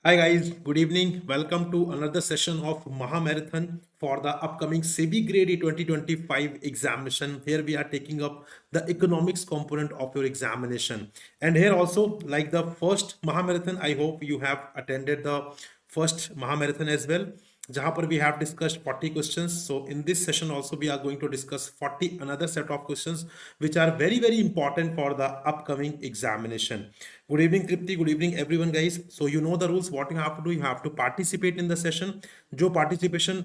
Hi guys, good evening. Welcome to another session of Maha Marathon for the upcoming SEBI Grade A 2025 examination. Here we are taking up the economics component of your examination. And here also, like the first Maha Marathon, I hope you have attended the first Maha Marathon as well. जहाँ पर we have discussed 40 questions. So in this session also we are going to discuss 40 another set of questions which are very important for the upcoming examination. Good evening Tripti, good evening everyone guys. So you know the rules, what you have to do, you have to participate in the session. जो participation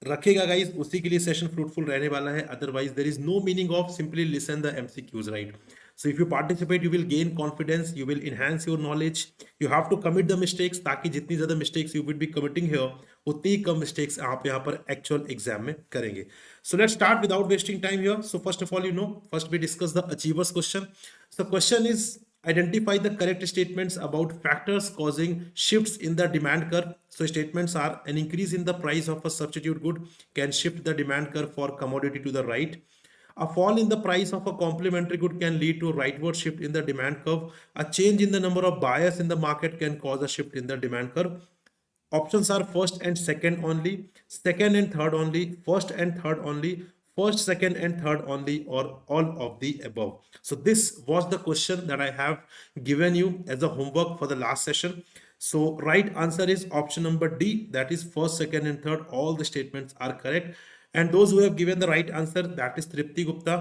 रखेगा guys उसी के लिए session fruitful रहने वाला है, otherwise there is no meaning of simply listen the MCQs, right? So if you participate, you will gain confidence, you will enhance your knowledge. You have to commit the mistakes ताकि जितनी ज़्यादा mistakes you will be committing here, उतनी ही कम mistakes आप यहाँ पर actual exam में करेंगे. So let's start without wasting time here. So first of all, first we discuss the achievers question. So question is, identify the correct statements about factors causing shifts in the demand curve. So statements are: an increase in the price of a substitute good can shift the demand curve for commodity to the right. A fall in the price of a complementary good can lead to a rightward shift in the demand curve. A change in the number of buyers in the market can cause a shift in the demand curve. Options are first and second only, second and third only, first and third only, first, second, and third only, or all of the above. So this was the question that I have given you as a homework for the last session. So right answer is option number D, that is first, second, and third. All the statements are correct. And those who have given the right answer, that is Tripti Gupta.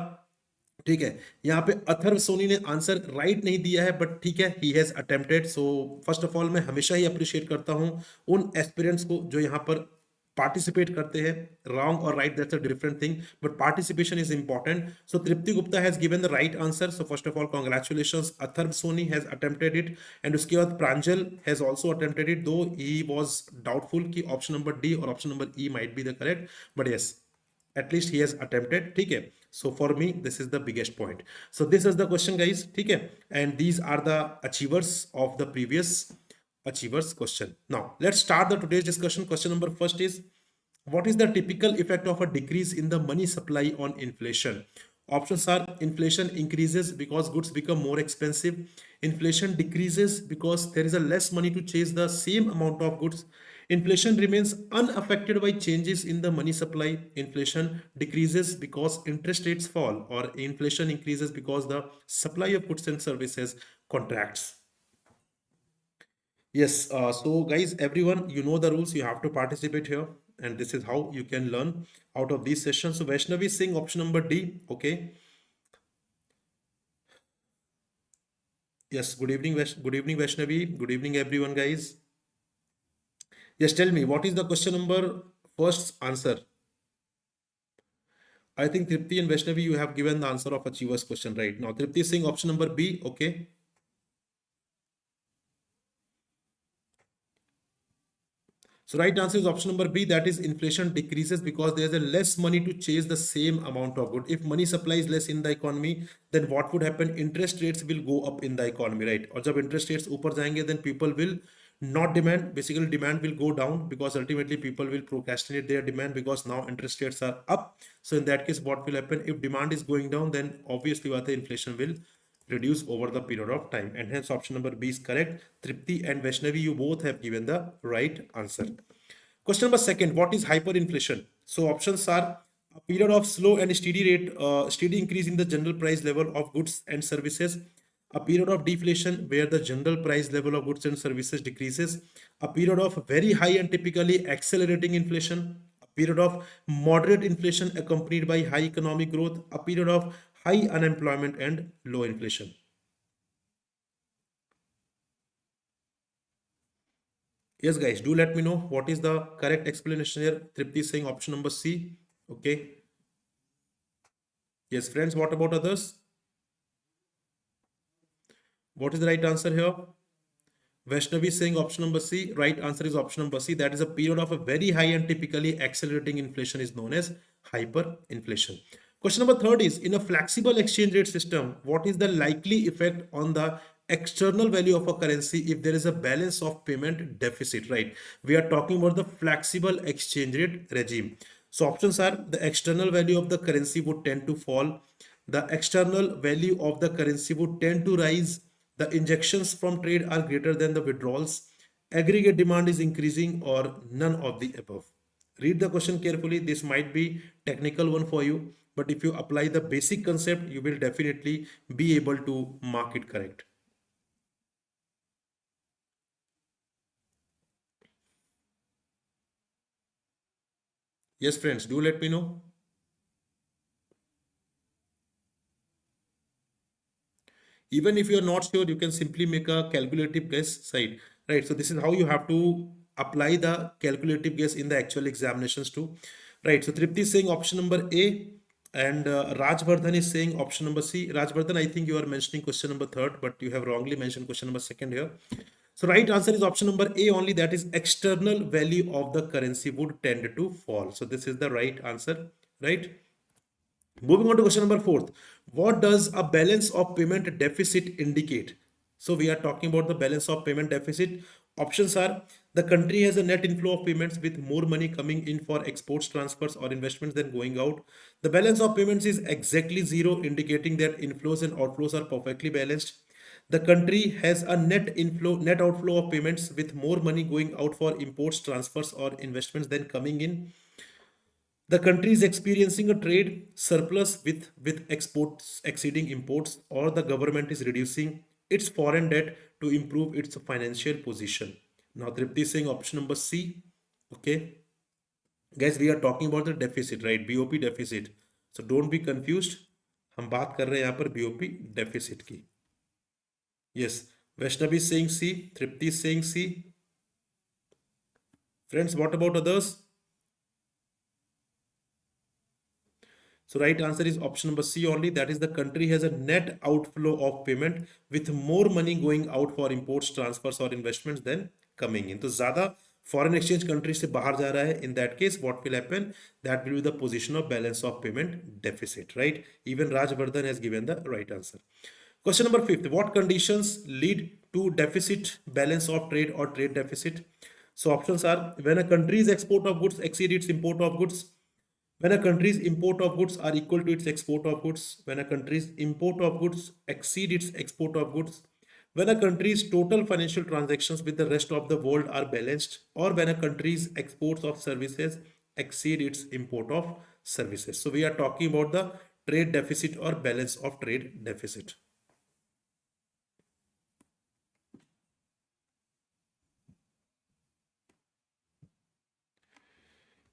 ठीक है, यहाँ पे अथर्व सोनी ने answer right नहीं दिया है, but ठीक है, he has attempted. So first of all मैं हमेशा ही अप्रिशिएट करता हूँ उन एस्पिरेंट्स को जो यहाँ पर पार्टिसिपेट करते हैं. रॉन्ग और right, that's a different thing, but participation is important. So Tripti Gupta has given the right answer. So first of all congratulations. Atharva Soni has attempted it, and उसके बाद Pranjal has also attempted it, though he was doubtful कि option number D और option number E might be the correct, but yes, at least he has attempted. ठीक है, so for me this is the biggest point. So this is the question guys, ठीक है, and these are the achievers of the previous achievers question. Now let's start the today's discussion. Question number first is, what is the typical effect of a decrease in the money supply on inflation? Options are: inflation increases because goods become more expensive, inflation decreases because there is a less money to chase the same amount of goods, inflation remains unaffected by changes in the money supply, inflation decreases because interest rates fall, or inflation increases because the supply of goods and services contracts. Yes, so guys, everyone, you know the rules, you have to participate here, and this is how you can learn out of these sessions. So Vaishnavi is saying option number D, okay. Yes, good evening, good evening, Vaishnavi. Good evening, everyone, guys. Yes, tell me, what is the question number first answer? I think Tripti and Vaishnavi, you have given the answer of achievers question right now. Tripti is saying option number B, okay. So right answer is option number B, that is inflation decreases because there is a less money to chase the same amount of good. If money supply is less in the economy, then what would happen? Interest rates will go up in the economy, right? और जब interest rates ऊपर जाएंगे, then people will not demand. Basically, demand will go down because ultimately people will procrastinate their demand because now interest rates are up. So in that case, what will happen? If demand is going down, then obviously what the inflation will reduce over the period of time, and hence option number B is correct. Tripti and Vaishnavi, you both have given the right answer. Question number second, what is hyperinflation? So options are: a period of slow and steady increase in the general price level of goods and services, a period of deflation where the general price level of goods and services decreases, a period of very high and typically accelerating inflation, a period of moderate inflation accompanied by high economic growth, a period of high unemployment and low inflation. Yes, guys, do let me know what is the correct explanation here. Tripti is saying option number C. Okay. Yes, friends, what about others? What is the right answer here? Vaishnavi is saying option number C. Right answer is option number C. That is a period of a very high and typically accelerating inflation is known as hyperinflation. Question number third is, in a flexible exchange rate system, what is the likely effect on the external value of a currency if there is a balance of payment deficit, right? We are talking about the flexible exchange rate regime. So options are: the external value of the currency would tend to fall, the external value of the currency would tend to rise, the injections from trade are greater than the withdrawals, aggregate demand is increasing, or none of the above? Read the question carefully. This might be technical one for you, but if you apply the basic concept, you will definitely be able to mark it correct. Yes, friends, do let me know. Even if you're not sure, you can simply make a calculative guess side, right? So this is how you have to apply the calculative guess in the actual examinations too, right? So Tripti is saying option number A, and Rajvardhan is saying option number C. Rajvardhan, I think you are mentioning question number third, but you have wrongly mentioned question number second here. So right answer is option number A only, that is external value of the currency would tend to fall. So this is the right answer, right? Moving on to question number fourth. What does a balance of payment deficit indicate? So we are talking about the balance of payment deficit. Options are: the country has a net inflow of payments with more money coming in for exports, transfers, or investments than going out. The balance of payments is exactly zero, indicating that inflows and outflows are perfectly balanced. The country has a net outflow of payments with more money going out for imports, transfers, or investments than coming in. The country is experiencing a trade surplus with exports exceeding imports, or the government is reducing its foreign debt to improve its financial position. Now, Tripti is saying option number C. Okay. Guys, we are talking about the deficit, right? BOP deficit. So don't be confused. हम बात कर रहे हैं यहाँ पर BOP deficit की. Yes. Vaishnavi is saying C. Tripti is saying C. Friends, what about others? So right answer is option number C only. That is, the country has a net outflow of payment with more money going out for imports, transfers, or investments than coming in. तो ज़्यादा foreign exchange country से बाहर जा रहा है. In that case, what will happen? That will be the position of balance of payment deficit, right? Even Rajvardhan has given the right answer. Question number fifth. What conditions lead to deficit, balance of trade, or trade deficit? So options are: when a country's export of goods exceed its import of goods, when a country's import of goods are equal to its export of goods, when a country's import of goods exceed its export of goods, when a country's total financial transactions with the rest of the world are balanced, or when a country's exports of services exceed its import of services. So we are talking about the trade deficit or balance of trade deficit.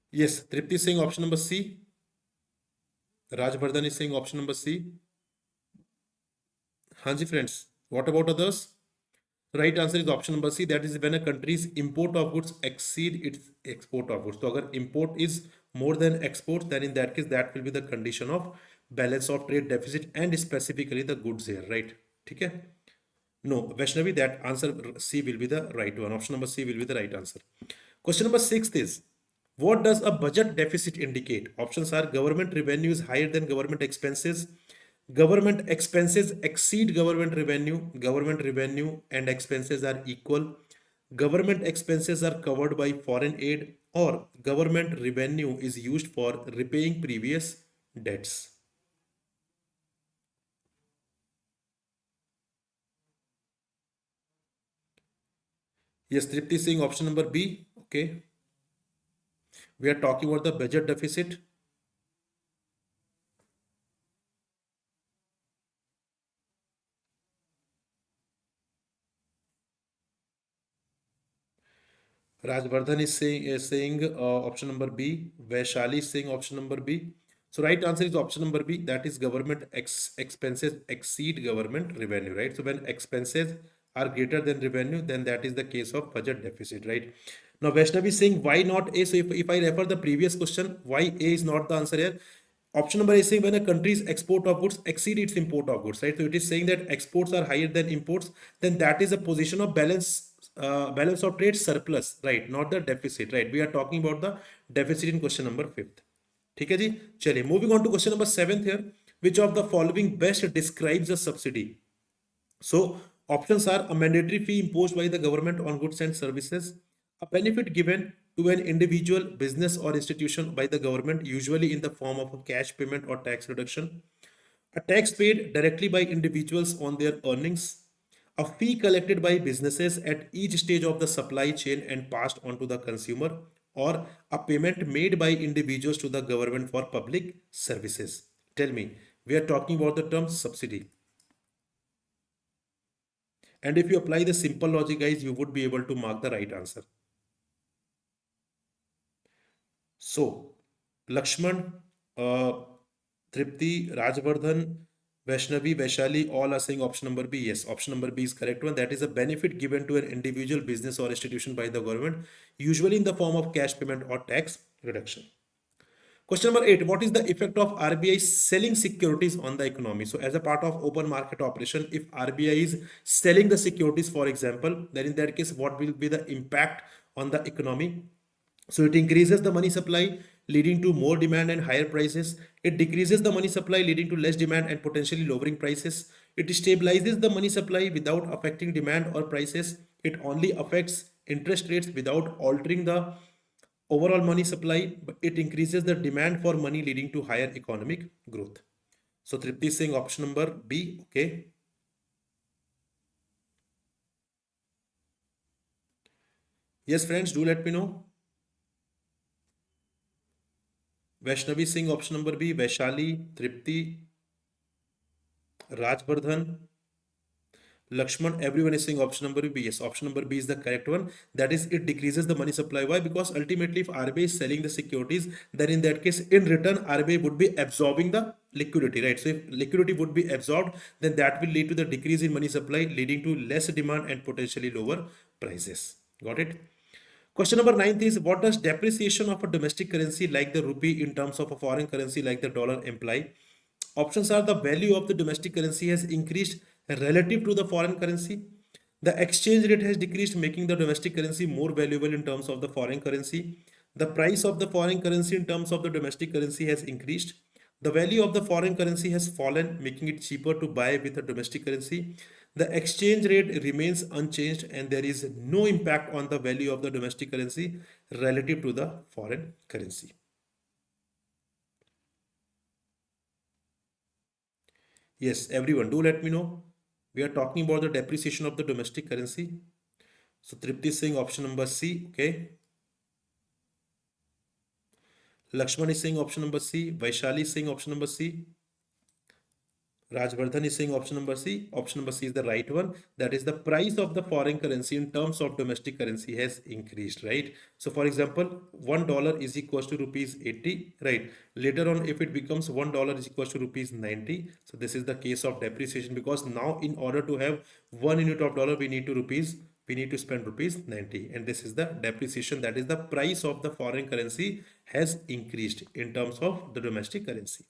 Yes, Tripti is saying option number C. Rajvardhan is saying option number C. Hanji friends, what about others? Right answer is option number C. That is, when a country's import of goods exceed its export of goods. So, agar import is more than exports, then in that case, that will be the condition of balance of trade deficit, and specifically the goods here, right? Okay. No, Vaishnavi, that answer C will be the right one. Option number C will be the right answer. Question number six is: what does a budget deficit indicate? Options are: government revenue is higher than government expenses, government expenses exceed government revenue and expenses are equal, government expenses are covered by foreign aid, or government revenue is used for repaying previous debts. Yes, Tripti is saying option number B. Okay. We are talking about the budget deficit. Rajvardhan is saying option number B. Vaishali is saying option number B. So right answer is option number B. That is, government expenses exceed government revenue, right? So when expenses are greater than revenue, then that is the case of budget deficit, right? Now Vaishnavi is saying why not A? So if I refer the previous question, why A is not the answer here? Option number A is saying when a country's export of goods exceed its import of goods, right? So it is saying that exports are higher than imports, then that is a position of balance of trade surplus, right? Not the deficit, right? We are talking about the deficit in question number fifth. ठीक है जी. चलिए, moving on to question number seventh here. Which of the following best describes a subsidy? So options are: a mandatory fee imposed by the government on goods and services, a benefit given to an individual, business, or institution by the government, usually in the form of a cash payment or tax reduction, a tax paid directly by individuals on their earnings, A fee collected by businesses at each stage of the supply chain and passed on to the consumer, or a payment made by individuals to the government for public services. Tell me, we are talking about the term subsidy. And if you apply the simple logic, guys, you would be able to mark the right answer. So, Lakshman, uh, Tripti, Rajvardhan, Vaishnavi, Vaishali, all are saying option number B. Yes, option number B is correct one. That is a benefit given to an individual, business, or institution by the government, usually in the form of cash payment or tax reduction. Question number 8. What is the effect of RBI selling securities on the economy? So, as a part of open market operation, if RBI is selling the securities, for example, then in that case, what will be the impact on the economy? So it increases the money supply, leading to more demand and higher prices. It decreases the money supply, leading to less demand and potentially lowering prices. It stabilizes the money supply without affecting demand or prices. It only affects interest rates without altering the overall money supply, but it increases the demand for money, leading to higher economic growth. So Tripti is saying option number B. Okay. Yes, friends, do let me know. Vaishnavi Singh, option number B. Vaishali, Tripti, Rajvardhan, Lakshman, everyone is saying option number B. Yes, option number B is the correct one. That is, it decreases the money supply. Why? Because ultimately, if RBI is selling the securities, then in that case, in return, RBI would be absorbing the liquidity, right? So if liquidity would be absorbed, then that will lead to the decrease in money supply, leading to less demand and potentially lower prices. Got it? Question number 9 is, what does depreciation of a domestic currency like the rupee in terms of a foreign currency like the dollar imply? Options are: the value of the domestic currency has increased relative to the foreign currency. The exchange rate has decreased, making the domestic currency more valuable in terms of the foreign currency. The price of the foreign currency in terms of the domestic currency has increased. The value of the foreign currency has fallen, making it cheaper to buy with the domestic currency. The exchange rate remains unchanged and there is no impact on the value of the domestic currency relative to the foreign currency. Yes, everyone, do let me know. We are talking about the depreciation of the domestic currency. So Tripti is saying option number C. Okay. Lakshman is saying option number C. Vaishali is saying option number C. Rajvardhan is saying option number C. Option number C is the right one. That is, the price of the foreign currency in terms of domestic currency has increased, right? So, for example, $1 is equals to rupees 80, right? Later on, if it becomes $1 is equals to rupees 90. So, this is the case of depreciation, because now in order to have 1 unit of dollar, we need to spend rupees 90, and this is the depreciation. That is, the price of the foreign currency has increased in terms of the domestic currency.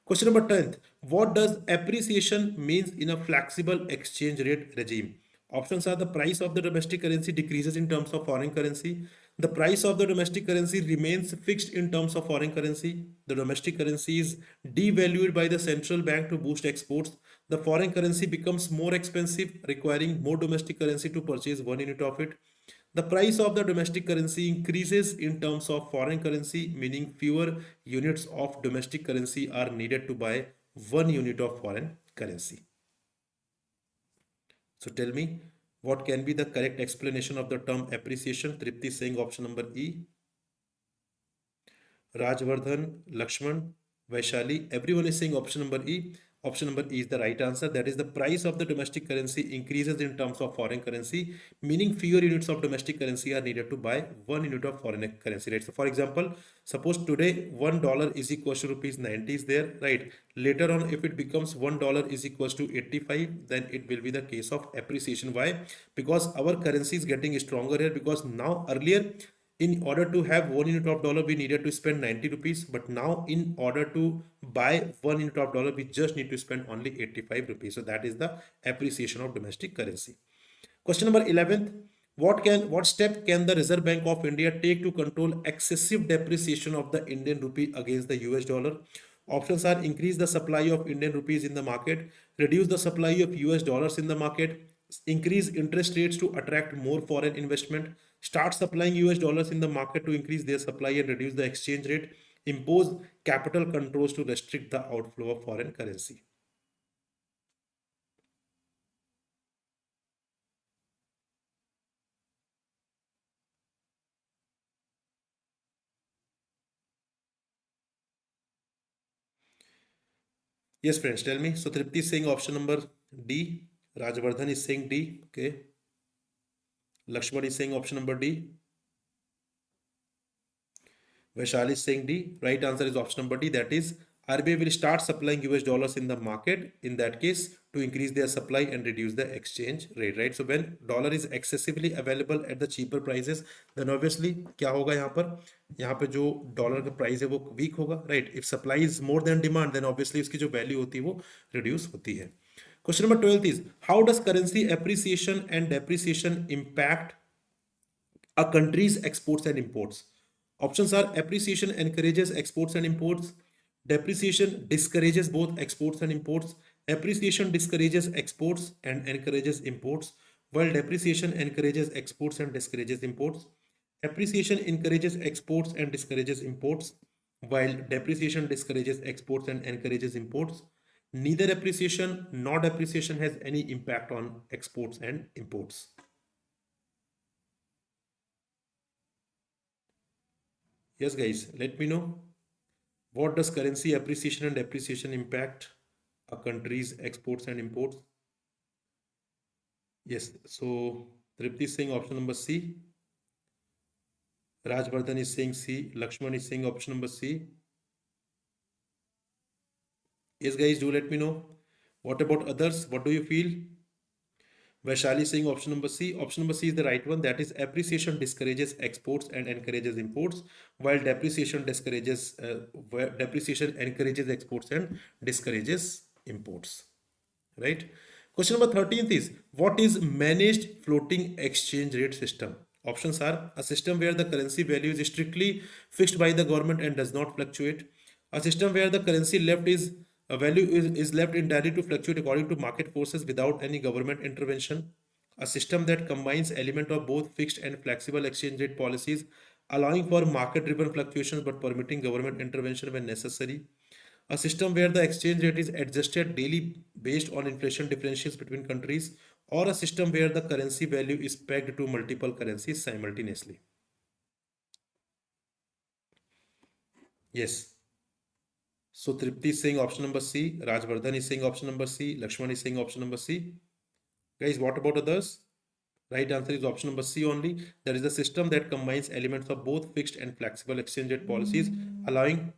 Question number 10th. What does appreciation means in a flexible exchange rate regime? Options are: the price of the domestic currency decreases in terms of foreign currency. The price of the domestic currency remains fixed in terms of foreign currency. The domestic currency is devalued by the central bank to boost exports. The foreign currency becomes more expensive, requiring more domestic currency to purchase 1 unit of it. The price of the domestic currency increases in terms of foreign currency, meaning fewer units of domestic currency are needed to buy 1 unit of foreign currency. So tell me, what can be the correct explanation of the term appreciation? Tripti saying option number E. Rajvardhan, Lakshman, Vaishali, everyone is saying option number E. Option number E is the right answer. That is, the price of the domestic currency increases in terms of foreign currency, meaning fewer units of domestic currency are needed to buy 1 unit of foreign currency, right? So, for example, suppose today $1 is equals to rupees 90 is there, right? Later on, if it becomes $1 is equals to 85, then it will be the case of appreciation. Why? Because our currency is getting stronger here, because now earlier, in order to have 1 unit of dollar, we needed to spend 90 rupees, but now in order to buy 1 unit of dollar, we just need to spend only 85 rupees. So that is the appreciation of domestic currency. Question number 11th. What step can the Reserve Bank of India take to control excessive depreciation of the Indian rupee against the US dollar? Options are: increase the supply of Indian rupees in the market, reduce the supply of US dollars in the market, increase interest rates to attract more foreign investment, start supplying US dollars in the market to increase their supply and reduce the exchange rate, impose capital controls to restrict the outflow of foreign currency. Yes, friends, tell me. So Tripti is saying option number D. Rajvardhan is saying D. Okay. Lakshman is saying option number D. Vaishali is saying D. Right answer is option number D. That is, RBI will start supplying US dollars in the market in that case to increase their supply and reduce the exchange rate, right? So when dollar is excessively available at the cheaper prices, then obviously क्या होगा यहाँ पे जो dollar का price है वो week होगा, right? If supply is more than demand, then obviously उसकी जो वैल्यू होती है वो रिड्यूस होती है. Question number 12 is, how does currency appreciation and depreciation impact a country's exports and imports? Options are: appreciation encourages exports and imports, depreciation discourages both exports and imports, appreciation discourages exports and encourages imports, while depreciation encourages exports and discourages imports. Appreciation encourages exports and discourages imports, while depreciation discourages exports and encourages imports. Neither appreciation nor depreciation has any impact on exports and imports. Yes, guys, let me know. What does currency appreciation and depreciation impact a country's exports and imports? Yes, so Tripti is saying option number C. Rajvardhan is saying C. Lakshman is saying option number C. Yes, guys, do let me know. What about others? What do you feel? Vaishali is saying option number C. Option number C is the right one. That is, appreciation discourages exports and encourages imports, while depreciation encourages exports and discourages imports. Right? Question number 13th is, what is managed floating exchange rate system? Options are: a system where the currency value is strictly fixed by the government and does not fluctuate; a system where the currency left is a value is left entirely to fluctuate according to market forces without any government intervention; a system that combines element of both fixed and flexible exchange rate policies, allowing for market driven fluctuations but permitting government intervention when necessary; a system where the exchange rate is adjusted daily based on inflation differentials between countries, or a system where the currency value is pegged to multiple currencies simultaneously. Yes. So Tripti is saying option number C, Rajvardhan is saying option number C, Lakshman is saying option number C. Guys, what about others? Right answer is option number C only. That is the system that combines elements of both fixed and flexible exchange rate policies, allowing,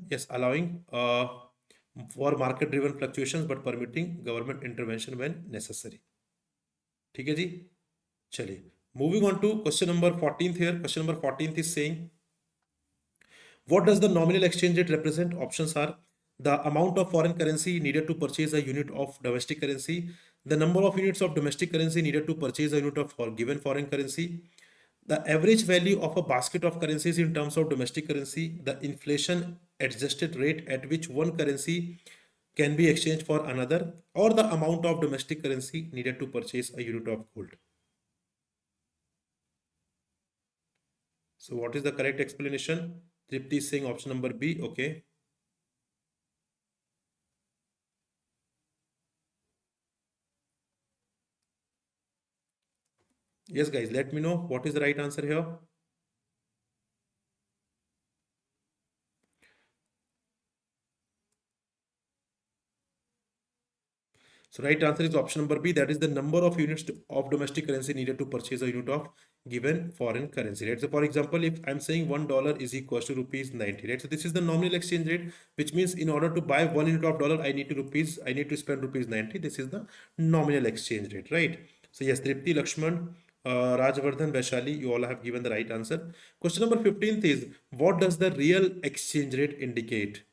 yes, allowing for market driven fluctuations but permitting government intervention when necessary. ठीक है जी, चलिए, moving on to question number 14th here. Question number 14th is saying, what does the nominal exchange rate represent? Options are: the amount of foreign currency needed to purchase a unit of domestic currency, the number of units of domestic currency needed to purchase a unit of given foreign currency, the average value of a basket of currencies in terms of domestic currency, the inflation adjusted rate at which one currency can be exchanged for another, or the amount of domestic currency needed to purchase a unit of gold. So what is the correct explanation? Tripti is saying option number B. Okay. Yes, guys, let me know what is the right answer here. So right answer is option number B. That is the number of units of domestic currency needed to purchase a unit of given foreign currency. Right. So for example, if I'm saying $1 is equals to rupees 90. Right. So this is the nominal exchange rate, which means in order to buy 1 unit of dollar, I need to spend rupees 90. This is the nominal exchange rate. Right. So yes, Tripti, Lakshman, Rajvardhan, Vaishali, you all have given the right answer. Question number 15th is, what does the real exchange rate indicate?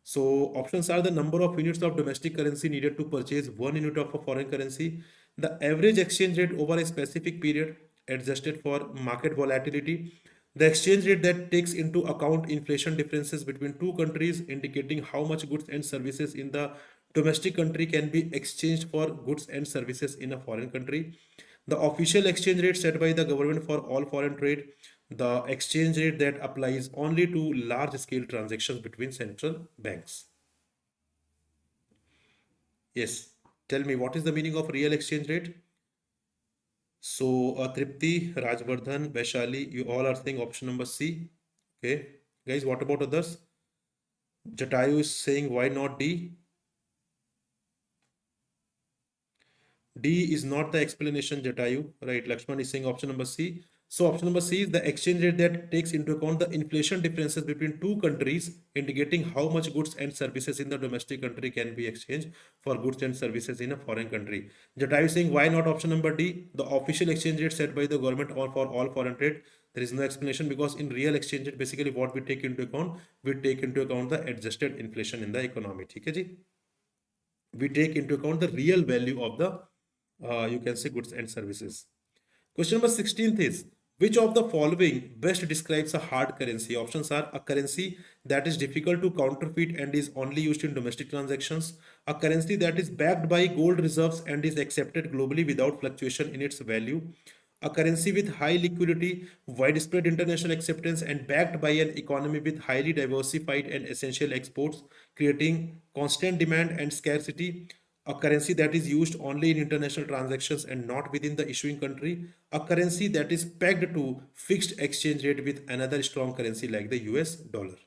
So options are: the number of units of domestic currency needed to purchase 1 unit of a foreign currency, the average exchange rate over a specific period adjusted for market volatility, the exchange rate that takes into account inflation differences between two countries, indicating how much goods and services in the domestic country can be exchanged for goods and services in a foreign country, the official exchange rate set by the government for all foreign trade, the exchange rate that applies only to large scale transactions between central banks. Yes, tell me, what is the meaning of real exchange rate? So, Tripti, Rajvardhan, Vaishali, you all are saying option number C. Okay, guys, what about others? Jatayu is saying why not D? D is not the explanation, Jatayu. Right, Lakshman is saying option number C. So option number C is the exchange rate that takes into account the inflation differences between two countries, indicating how much goods and services in the domestic country can be exchanged for goods and services in a foreign country. Jatayu is saying why not option number D, the official exchange rate set by the government or for all foreign trade. There is no explanation because in real exchange rate, basically what we take into account the adjusted inflation in the economy. ठीक है जी? We take into account the real value of the you can say goods and services. Question number 16th is which of the following best describes a hard currency? Options are a currency that is difficult to counterfeit and is only used in domestic transactions, a currency that is backed by gold reserves and is accepted globally without fluctuation in its value, a currency with high liquidity, widespread international acceptance, and backed by an economy with highly diversified and essential exports, creating constant demand and scarcity, a currency that is used only in international transactions and not within the issuing country, a currency that is pegged to fixed exchange rate with another strong currency like the US dollar.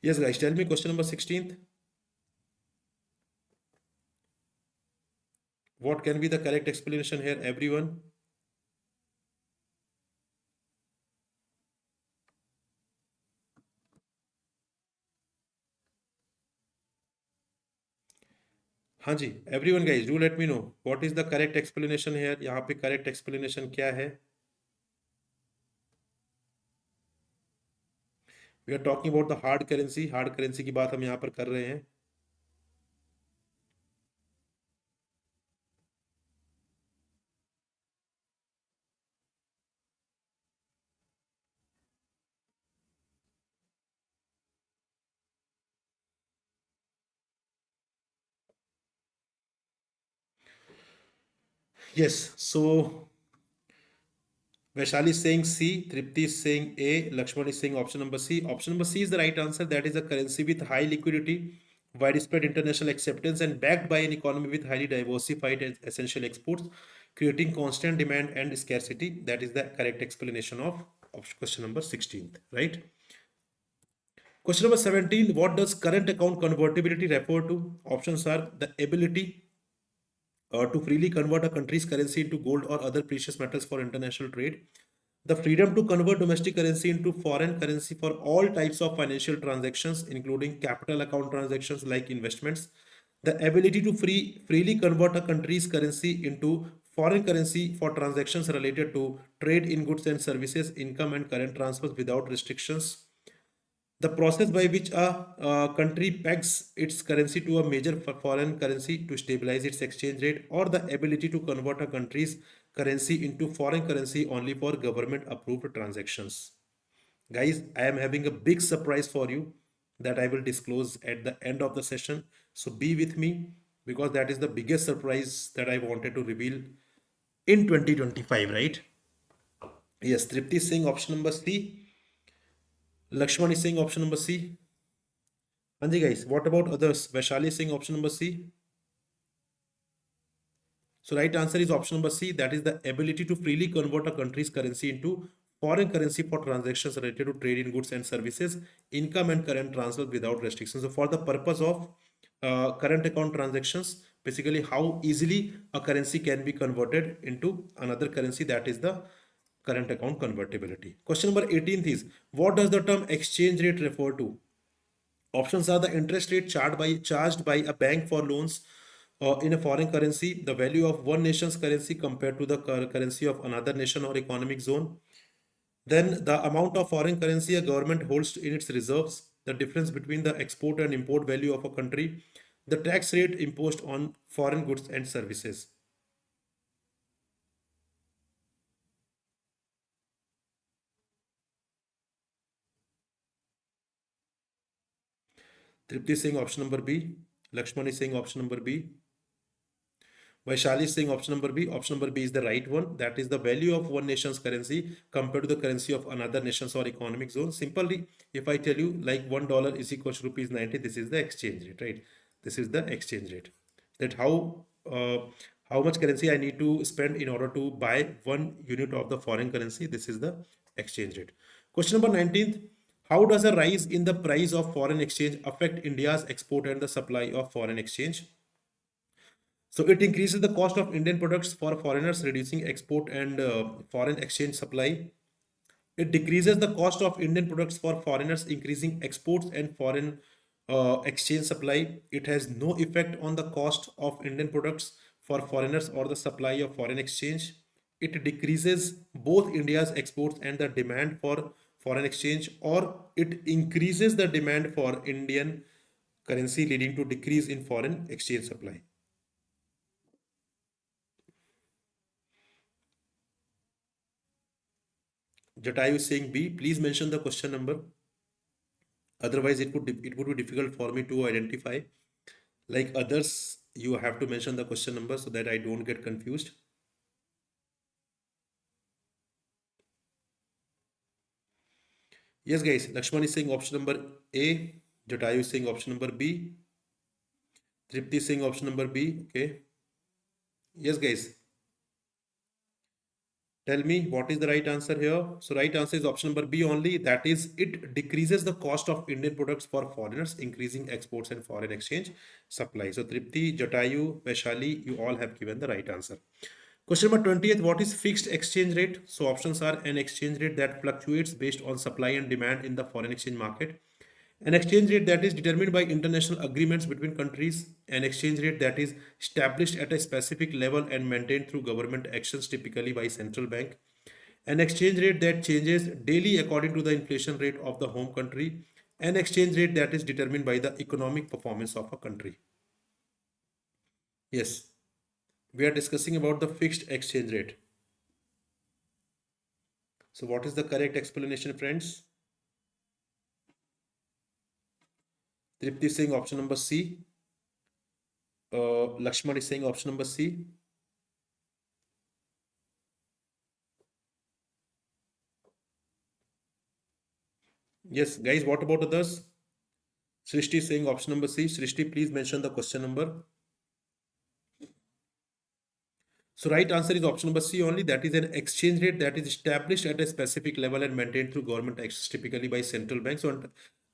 Yes, guys, tell me question number 16th. What can be the correct explanation here, everyone? हाँ जी, everyone guys, do let me know what is the correct explanation here. यहाँ पे correct explanation क्या है? We are talking about the hard currency. Hard currency की बात हम यहाँ पर कर रहे हैं. Yes, so Vaishali is saying C, Tripti is saying A, Lakshman is saying option number C. Option number C is the right answer. That is a currency with high liquidity, widespread international acceptance, and backed by an economy with highly diversified and essential exports, creating constant demand and scarcity. That is the correct explanation of question number 16, right? Question number 17, what does current account convertibility refer to? Options are the ability to freely convert a country's currency into gold or other precious metals for international trade, the freedom to convert domestic currency into foreign currency for all types of financial transactions, including capital account transactions like investments, the ability to freely convert a country's currency into foreign currency for transactions related to trade in goods and services, income and current transfers without restrictions, the process by which a country pegs its currency to a major foreign currency to stabilize its exchange rate, or the ability to convert a country's currency into foreign currency only for government approved transactions. Guys, I am having a big surprise for you that I will disclose at the end of the session. So be with me because that is the biggest surprise that I wanted to reveal in 2025, right? Yes, Tripti is saying option number C. Lakshman is saying option number C. Anji guys, what about others? Vaishali is saying option number C. So right answer is option number C. That is the ability to freely convert a country's currency into foreign currency for transactions related to trade in goods and services, income and current transfer without restrictions. So for the purpose of current account transactions, basically how easily a currency can be converted into another currency, that is the current account convertibility. Question number 18th is, what does the term exchange rate refer to? Options are the interest rate charged by a bank for loans in a foreign currency, the value of one nation's currency compared to the currency of another nation or economic zone, then the amount of foreign currency a government holds in its reserves, the difference between the export and import value of a country, the tax rate imposed on foreign goods and services. Tripti is saying option number B. Lakshman is saying option number B. Vaishali is saying option number B. Option number B is the right one. That is the value of one nation's currency compared to the currency of another nation's or economic zone. Simply, if I tell you like $1 is equal to rupees 90, this is the exchange rate, right? This is the exchange rate. That how much currency I need to spend in order to buy one unit of the foreign currency. This is the exchange rate. Question number 19th. How does a rise in the price of foreign exchange affect India's export and the supply of foreign exchange? So it increases the cost of Indian products for foreigners, reducing export and foreign exchange supply. It decreases the cost of Indian products for foreigners, increasing exports and foreign exchange supply. It has no effect on the cost of Indian products for foreigners or the supply of foreign exchange. It decreases both India's exports and the demand for foreign exchange, or it increases the demand for Indian currency, leading to decrease in foreign exchange supply. Jatayu is saying B. Please mention the question number. Otherwise, it would be difficult for me to identify. Like others, you have to mention the question number so that I don't get confused. Yes, guys. Lakshman is saying option number A. Jatayu is saying option number B. Tripti is saying option number B. Okay. Yes, guys. Tell me what is the right answer here. So right answer is option number B only. That is, it decreases the cost of Indian products for foreigners, increasing exports and foreign exchange supply. So Tripti, Jatayu, Vaishali, you all have given the right answer. Question number 20th, what is fixed exchange rate? So options are an exchange rate that fluctuates based on supply and demand in the foreign exchange market. An exchange rate that is determined by international agreements between countries. An exchange rate that is established at a specific level and maintained through government actions, typically by central bank. An exchange rate that changes daily according to the inflation rate of the home country. An exchange rate that is determined by the economic performance of a country. Yes, we are discussing about the fixed exchange rate. So what is the correct explanation, friends? Tripti is saying option number C. Lakshman is saying option number C. Yes, guys, what about others? Srishti is saying option number C. Srishti, please mention the question number. So right answer is option number C only. That is an exchange rate that is established at a specific level and maintained through government actions, typically by central banks. So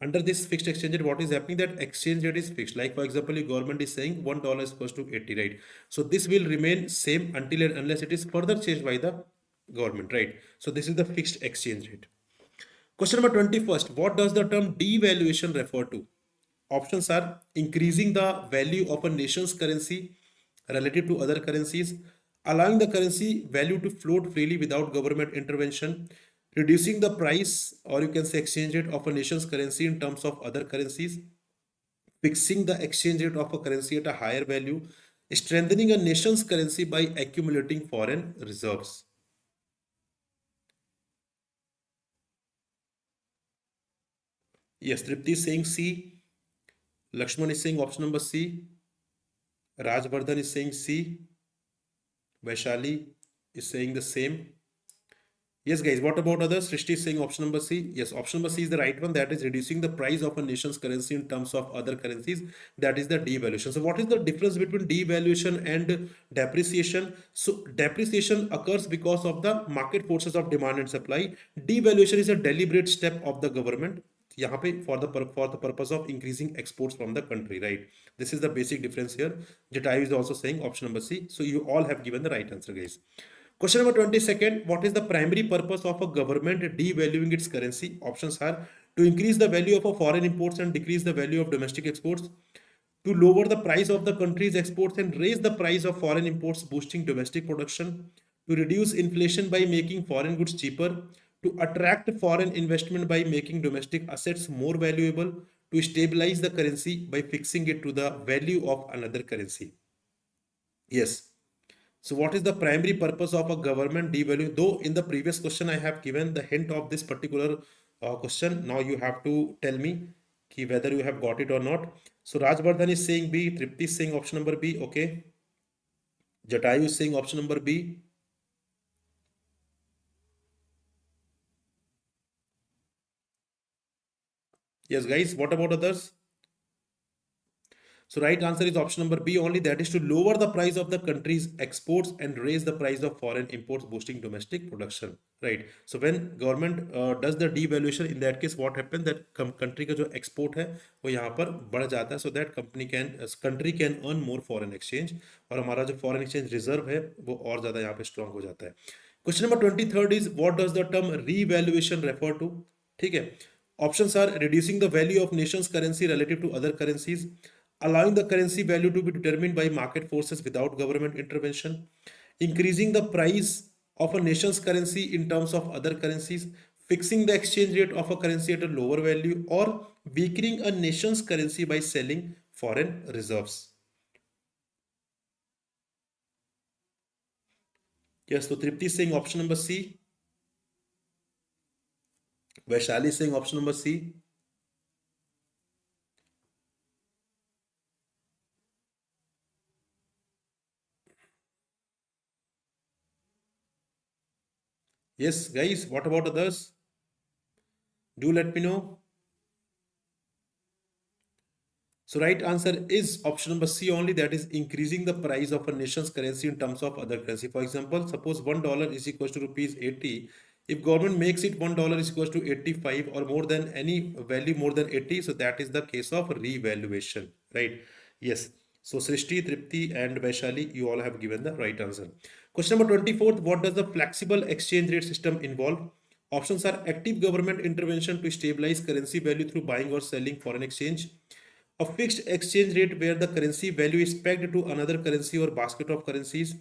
under this fixed exchange rate, what is happening? That exchange rate is fixed. Like for example, the government is saying $1 is equals to 80, right? So this will remain same until and unless it is further changed by the government, right? So this is the fixed exchange rate. Question number 21st. What does the term devaluation refer to? Options are increasing the value of a nation's currency relative to other currencies, allowing the currency value to float freely without government intervention, reducing the price or you can say exchange rate of a nation's currency in terms of other currencies, fixing the exchange rate of a currency at a higher value, strengthening a nation's currency by accumulating foreign reserves. Yes, Tripti is saying C. Lakshman is saying option number C. Rajvardhan is saying C. Vaishali is saying the same. Yes, guys, what about others? Srishti is saying option number C. Yes, option number C is the right one. That is reducing the price of a nation's currency in terms of other currencies. That is the devaluation. So what is the difference between devaluation and depreciation? So depreciation occurs because of the market forces of demand and supply. Devaluation is a deliberate step of the government. यहाँ पे for the purpose of increasing exports from the country, right? This is the basic difference here. Jatayu is also saying option number C. So you all have given the right answer, guys. Question number 22nd. What is the primary purpose of a government devaluing its currency? Options are to increase the value of a foreign imports and decrease the value of domestic exports, to lower the price of the country's exports and raise the price of foreign imports, boosting domestic production, to reduce inflation by making foreign goods cheaper, to attract foreign investment by making domestic assets more valuable, to stabilize the currency by fixing it to the value of another currency. Yes. So what is the primary purpose of a government devaluing? Though in the previous question I have given the hint of this particular question. Now you have to tell me whether you have got it or not. So Rajvardhan is saying B, Tripti is saying option number B. Okay. Jatayu is saying option number B. Yes, guys. What about others? So right answer is option number B only, that is to lower the price of the country's exports and raise the price of foreign imports, boosting domestic production. Right. So when government does the devaluation, in that case what happens, that country का जो export है वो यहाँ पर बढ़ जाता है, so that country can earn more foreign exchange, और हमारा जो foreign exchange reserve है वो और ज़्यादा यहाँ पे strong हो जाता है. Question number 23rd is what does the term revaluation refer to? ठीक है. Options are reducing the value of nation's currency relative to other currencies, allowing the currency value to be determined by market forces without government intervention, increasing the price of a nation's currency in terms of other currencies, fixing the exchange rate of a currency at a lower value, or weakening a nation's currency by selling foreign reserves. Yes, so Tripti is saying option number C. Vaishali is saying option number C. Yes, guys, what about others? Do let me know. So right answer is option number C only, that is increasing the price of a nation's currency in terms of other currency. For example, suppose $1 is equals to rupees 80. If government makes it $1 is equals to 85 or more than any value more than 80, so that is the case of revaluation, right? Yes. So Srishti, Tripti and Vaishali, you all have given the right answer. Question number 24th, what does the flexible exchange rate system involve? Options are active government intervention to stabilize currency value through buying or selling foreign exchange, a fixed exchange rate where the currency value is pegged to another currency or basket of currencies,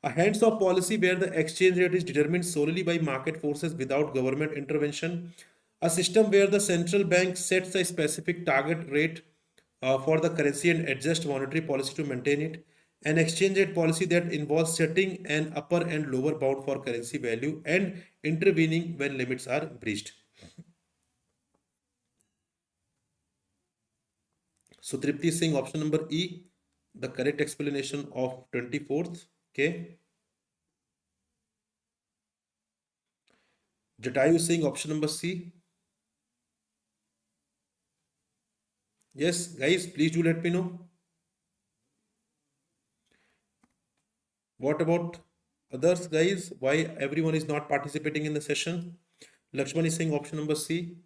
a hands-off policy where the exchange rate is determined solely by market forces without government intervention, a system where the central bank sets a specific target rate for the currency and adjusts monetary policy to maintain it, an exchange rate policy that involves setting an upper and lower bound for currency value and intervening when limits are breached. So Tripti is saying option number E, the correct explanation of 24th. Okay. Jatayu is saying option number C. Yes, guys, please do let me know. What about others, guys? Why everyone is not participating in the session? Lakshman is saying option number C.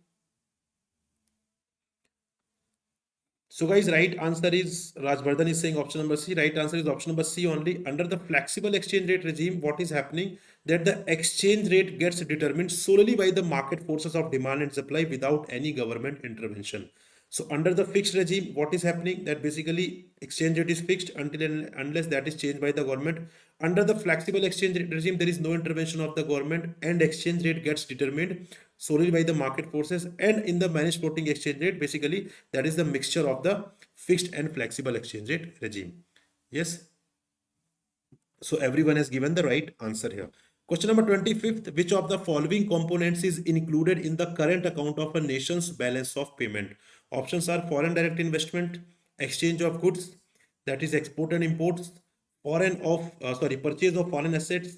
So guys, right answer is, Rajvardhan is saying option number C. Right answer is option number C only. Under the flexible exchange rate regime, what is happening? That the exchange rate gets determined solely by the market forces of demand and supply without any government intervention. So under the fixed regime, what is happening? That basically exchange rate is fixed until and unless that is changed by the government. Under the flexible exchange rate regime, there is no intervention of the government and exchange rate gets determined solely by the market forces. And in the managed floating exchange rate, basically that is the mixture of the fixed and flexible exchange rate regime. Yes. So everyone has given the right answer here. Question number 25th, which of the following components is included in the current account of a nation's balance of payment? Options are foreign direct investment, exchange of goods, that is export and imports, purchase of foreign assets,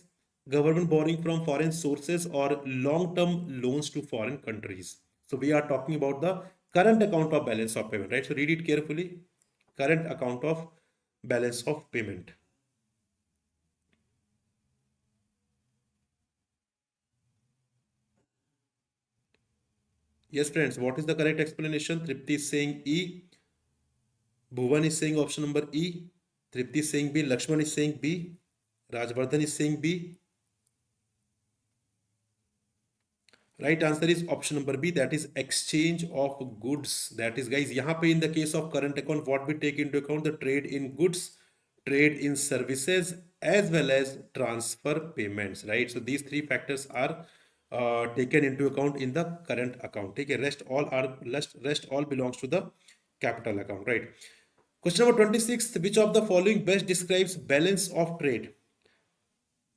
government borrowing from foreign sources, or long-term loans to foreign countries. So we are talking about the current account of balance of payment, right? So read it carefully. Current account of balance of payment. Yes, friends, what is the correct explanation? Tripti is saying E. Bhuvan is saying option number E. Tripti is saying B. Lakshman is saying B. Rajvardhan is saying B. Right answer is option number B, that is exchange of goods. That is, guys, यहाँ पे in the case of current account, what we take into account, the trade in goods, trade in services, as well as transfer payments, right? So these three factors are taken into account in the current account. Okay, rest all belongs to the capital account, right? Question number 26, which of the following best describes balance of trade?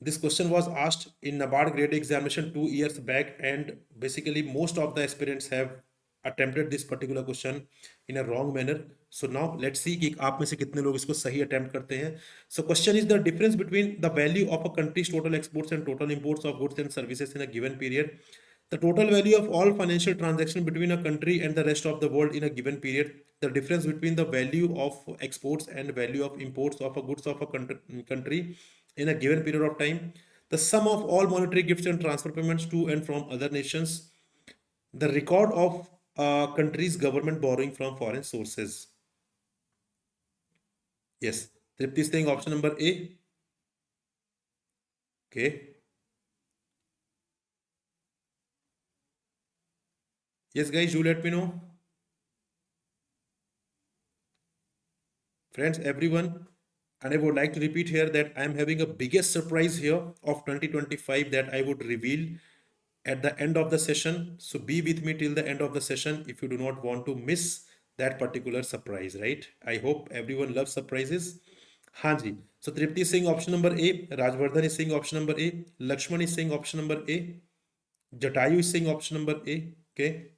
This question was asked in NABARD grade examination 2 years back, and basically most of the aspirants have attempted this particular question in a wrong manner. So now let's see कि आप में से कितने लोग इसको सही attempt करते हैं. So question is the difference between the value of a country's total exports and total imports of goods and services in a given period. The total value of all financial transactions between a country and the rest of the world in a given period. The difference between the value of exports and value of imports of a goods of a country in a given period of time. The sum of all monetary gifts and transfer payments to and from other nations. The record of a country's government borrowing from foreign sources. Yes. Tripti is saying option number A. Okay. Yes, guys, you let me know. Friends, everyone, and I would like to repeat here that I am having a biggest surprise here of 2025 that I would reveal at the end of the session. So be with me till the end of the session if you do not want to miss that particular surprise, right? I hope everyone loves surprises. Hanji. So Tripti is saying option number A, Rajvardhan is saying option number A, Lakshman is saying option number A, Jatayu is saying option number A. Okay.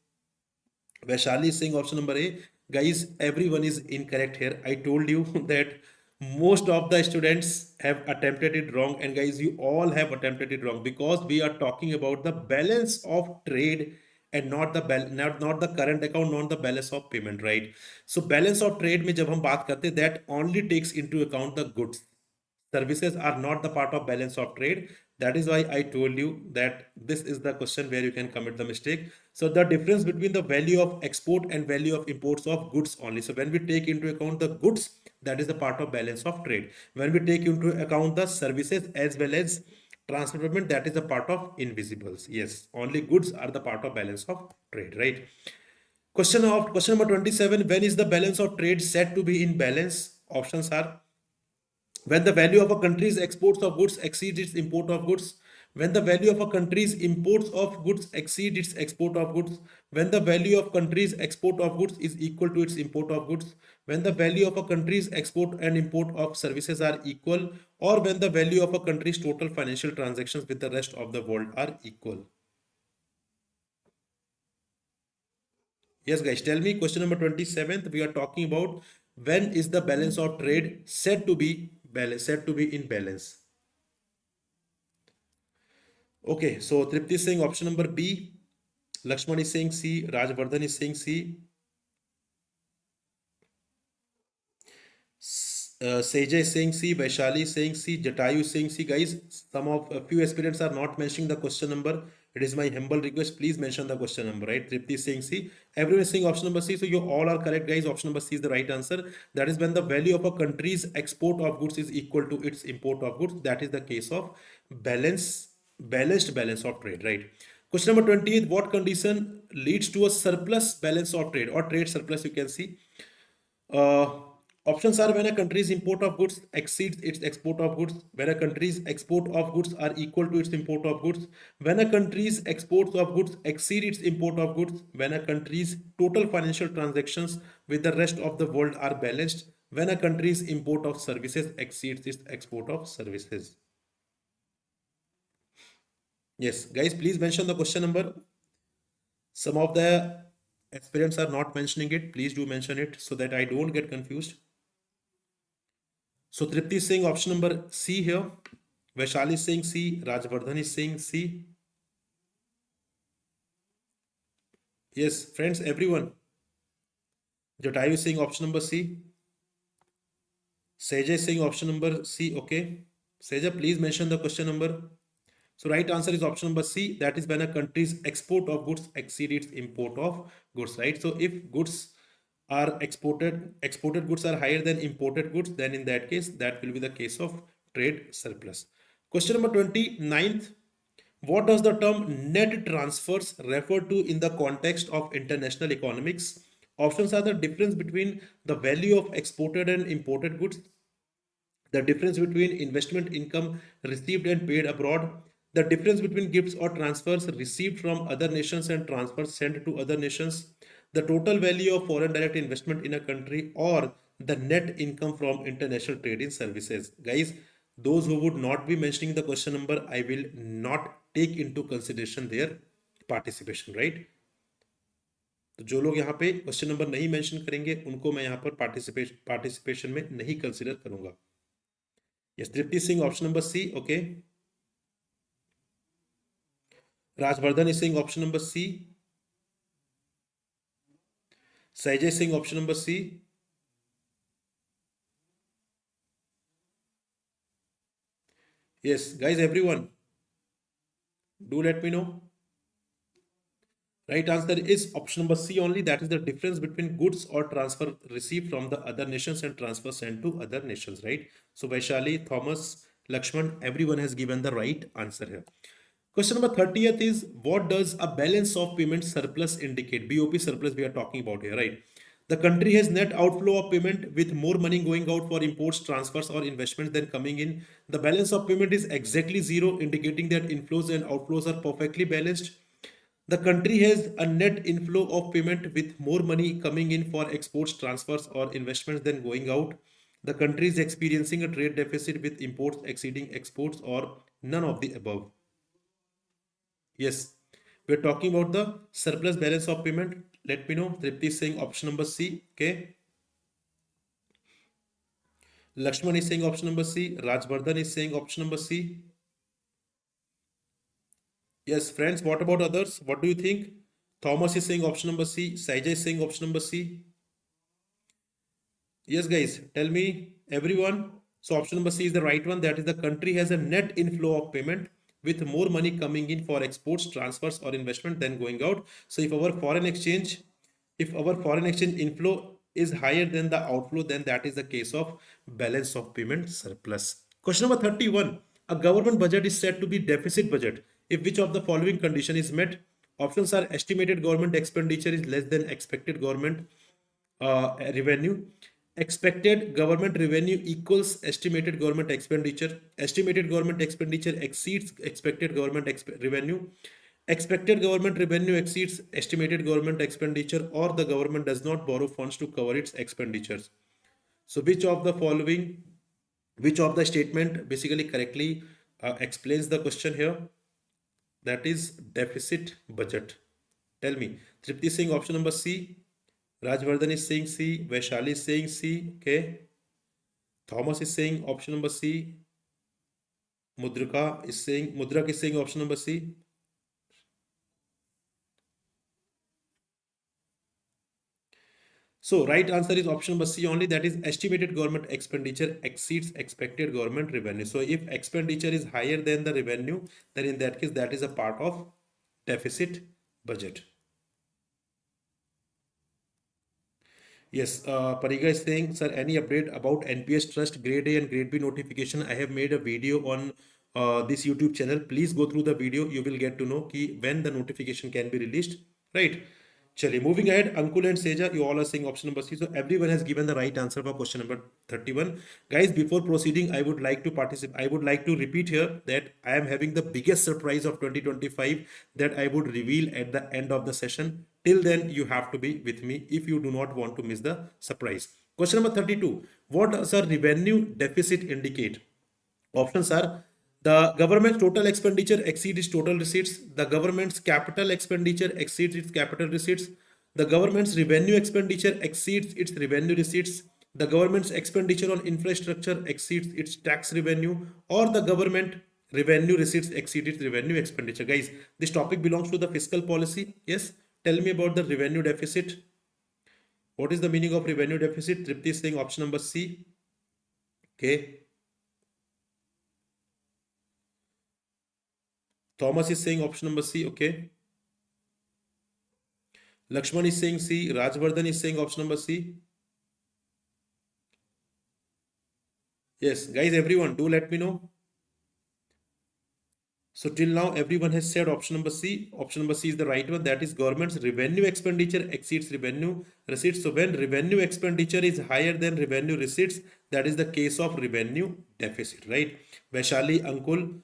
Vaishali is saying option number A. Guys, everyone is incorrect here. I told you that most of the students have attempted it wrong, and guys, you all have attempted it wrong because we are talking about the balance of trade and not the not the current account, not the balance of payment, right? So balance of trade में जब हम बात करते हैं, that only takes into account the goods. Services are not the part of balance of trade. That is why I told you that this is the question where you can commit the mistake. So the difference between the value of export and value of imports of goods only. So when we take into account the goods, that is the part of balance of trade. When we take into account the services as well as transfer payment, that is the part of invisibles. Yes, only goods are the part of balance of trade, right? Question number 27. When is the balance of trade said to be in balance? Options are when the value of a country's exports of goods exceeds its import of goods, when the value of a country's imports of goods exceed its export of goods, when the value of country's export of goods is equal to its import of goods, when the value of a country's export and import of services are equal, or when the value of a country's total financial transactions with the rest of the world are equal. Yes, guys, tell me question number 27th. We are talking about when is the balance of trade said to be said to be in balance. Okay, so Tripti is saying option number B, Lakshman is saying C, Rajvardhan is saying C, Seja is saying C, Vaishali is saying C, Jatayu is saying C. Guys, some of a few aspirants are not mentioning the question number. It is my humble request. Please mention the question number, right? Tripti is saying C. Everyone is saying option number C. So you all are correct, guys. Option number C is the right answer. That is when the value of a country's export of goods is equal to its import of goods. That is the case of balanced balance of trade, right? Question number 28. What condition leads to a surplus balance of trade or trade surplus? You can see. Uh, Options are when a country's import of goods exceeds its export of goods, when a country's export of goods are equal to its import of goods, when a country's exports of goods exceed its import of goods, when a country's total financial transactions with the rest of the world are balanced, when a country's import of services exceeds its export of services. Yes, guys, please mention the question number. Some of the aspirants are not mentioning it. Please do mention it so that I don't get confused. So Tripti is saying option number C here. Vaishali is saying C. Rajvardhan is saying C. Yes, friends, everyone. Jatayu is saying option number C. Seja is saying option number C. Okay. Seja, please mention the question number. So right answer is option number C. That is when a country's export of goods exceed its import of goods, right? So if goods are exported goods are higher than imported goods, then in that case, that will be the case of trade surplus. Question number 29th. What does the term net transfers refer to in the context of international economics? Options are the difference between the value of exported and imported goods, the difference between investment income received and paid abroad, the difference between gifts or transfers received from other nations and transfers sent to other nations, the total value of foreign direct investment in a country, or the net income from international trade in services. Guys, those who would not be mentioning the question number, I will not take into consideration their participation, right? तो जो लोग यहाँ पे question number नहीं mention करेंगे उनको मैं यहाँ पर पार्टिसिपेशन में नहीं कंसीडर करूंगा. Yes, Tripti Singh, option number C. Okay. Rajvardhan is saying option number C. Sajay is saying option number C. Yes, guys, everyone, do let me know. Right answer is option number C only. That is the difference between goods or transfer received from the other nations and transfer sent to other nations, right? So Vaishali, Thomas, Lakshman, everyone has given the right answer here. Question number 30th is, what does a balance of payment surplus indicate? BOP surplus we are talking about here, right? The country has net outflow of payment with more money going out for imports, transfers or investments than coming in. The balance of payment is exactly zero, indicating that inflows and outflows are perfectly balanced. The country has a net inflow of payment with more money coming in for exports, transfers, or investments than going out. The country is experiencing a trade deficit with imports exceeding exports, or none of the above. Yes, we're talking about the surplus balance of payment. Let me know. Tripti is saying option number C. Okay. Lakshman is saying option number C. Rajvardhan is saying option number C. Yes, friends, what about others? What do you think? Thomas is saying option number C. Saija is saying option number C. Yes, guys, tell me, everyone. So option number C is the right one. That is, the country has a net inflow of payment with more money coming in for exports, transfers, or investment than going out. So if our foreign exchange inflow is higher than the outflow, then that is the case of balance of payment surplus. Question number 31. A government budget is said to be deficit budget if which of the following condition is met? Options are: estimated government expenditure is less than expected government revenue. Expected government revenue equals estimated government expenditure. Estimated government expenditure exceeds expected government revenue. Expected government revenue exceeds estimated government expenditure, or the government does not borrow funds to cover its expenditures. So which of the following, which of the statement basically correctly explains the question here? That is deficit budget. Tell me. Tripti is saying option number C. Rajvardhan is saying C. Vaishali is saying C. Okay. Thomas is saying option number C. Mudrak is saying option number C. So right answer is option number C only. That is, estimated government expenditure exceeds expected government revenue. So if expenditure is higher than the revenue, then in that case that is a part of deficit budget. Yes, Pariga is saying, sir, any update about NPS Trust Grade A and Grade B notification? I have made a video on this YouTube channel. Please go through the video. You will get to know when the notification can be released. Right. Chaliye, moving ahead, Ankul and Seja, you all are saying option number C. So everyone has given the right answer for question number 31. Guys, before proceeding, I would like to participate. I would like to repeat here that I am having the biggest surprise of 2025 that I would reveal at the end of the session. Till then, you have to be with me if you do not want to miss the surprise. Question number 32. What does a revenue deficit indicate? Options are: the government's total expenditure exceeds its total receipts. The government's capital expenditure exceeds its capital receipts. The government's revenue expenditure exceeds its revenue receipts. The government's expenditure on infrastructure exceeds its tax revenue, or the government revenue receipts exceed its revenue expenditure. Guys, this topic belongs to the fiscal policy. Yes, tell me about the revenue deficit. What is the meaning of revenue deficit? Tripti is saying option number C. Okay. Thomas is saying option number C. Okay. Lakshman is saying C. Rajvardhan is saying option number C. Yes, guys, everyone, do let me know. So till now, everyone has said option number C. Option number C is the right one. That is, government's revenue expenditure exceeds revenue receipts. So when revenue expenditure is higher than revenue receipts, that is the case of revenue deficit, right? Vaishali, Ankul,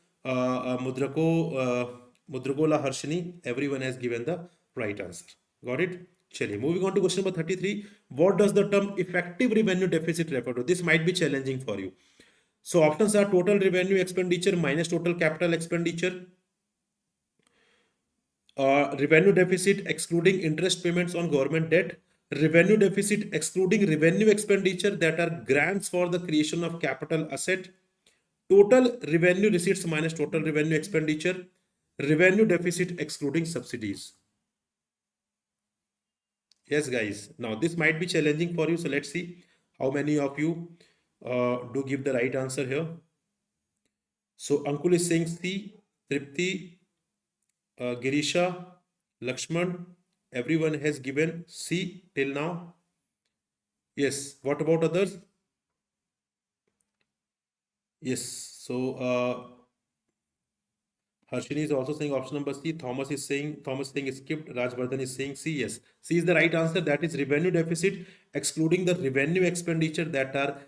Mudragola, Harshini, everyone has given the right answer. Got it? Chaliye, moving on to question number 33. What does the term effective revenue deficit refer to? This might be challenging for you. So options are: total revenue expenditure minus total capital expenditure, revenue deficit excluding interest payments on government debt, revenue deficit excluding revenue expenditure that are grants for the creation of capital asset, total revenue receipts minus total revenue expenditure, Revenue deficit excluding subsidies. Yes, guys. Now this might be challenging for you. So let's see how many of you do give the right answer here. So Ankul is saying C, Tripti, Girisha, Lakshman. Everyone has given C till now. Yes. What about others? Yes. So Harshini is also saying option number C. Thomas saying skipped. Rajvardhan is saying C. Yes, C is the right answer. That is revenue deficit, excluding the revenue expenditure that are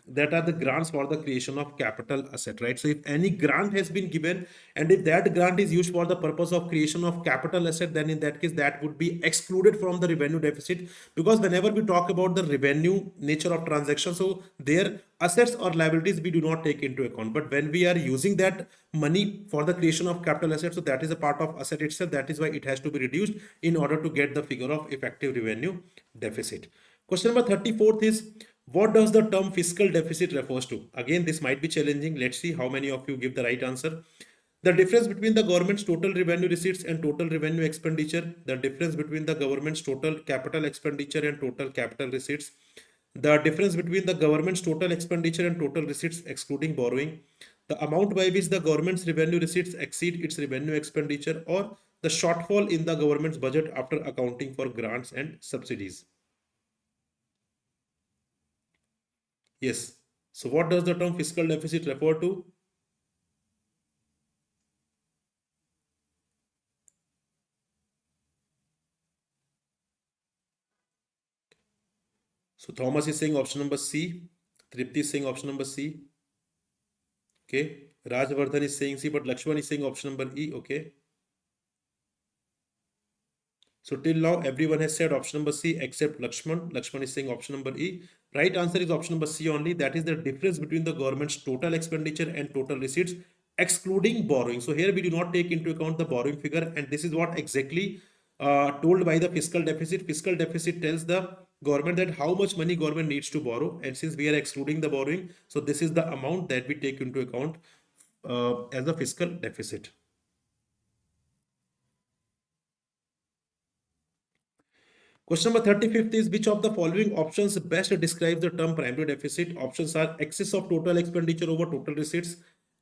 the grants for the creation of capital asset. Right. So if any grant has been given and if that grant is used for the purpose of creation of capital asset, then in that case that would be excluded from the revenue deficit, because whenever we talk about the revenue nature of transaction, so their assets or liabilities we do not take into account, but when we are using that money for the creation of capital asset, so that is a part of asset itself. That is why it has to be reduced in order to get the figure of effective revenue deficit. Question number 34th is, what does the term fiscal deficit refers to? Again, this might be challenging. Let's see how many of you give the right answer. The difference between the government's total revenue receipts and total revenue expenditure, the difference between the government's total capital expenditure and total capital receipts, the difference between the government's total expenditure and total receipts excluding borrowing, the amount by which the government's revenue receipts exceed its revenue expenditure, or the shortfall in the government's budget after accounting for grants and subsidies. Yes. So what does the term fiscal deficit refer to? So Thomas is saying option number C. Tripti is saying option number C. Okay. Rajvardhan is saying C, but Lakshman is saying option number E. Okay. So till now, everyone has said option number C except Lakshman. Lakshman is saying option number E. Right answer is option number C only. That is the difference between the government's total expenditure and total receipts, excluding borrowing. So here we do not take into account the borrowing figure, and this is what exactly told by the fiscal deficit. Fiscal deficit tells the government that how much money government needs to borrow, and since we are excluding the borrowing, so this is the amount that we take into account as the fiscal deficit. Question number 35th is, which of the following options best describes the term primary deficit? Options are excess of total expenditure over total receipts,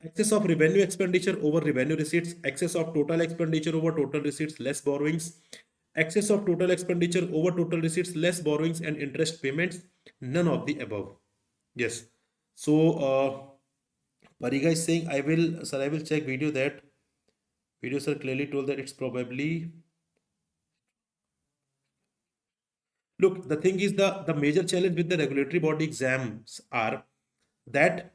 excess of revenue expenditure over revenue receipts, excess of total expenditure over total receipts less borrowings, excess of total expenditure over total receipts less borrowings and interest payments, none of the above. Yes. So Pariga is saying, I will check video that video sir clearly told that it's probably. Look, the thing is, the major challenge with the regulatory body exams are that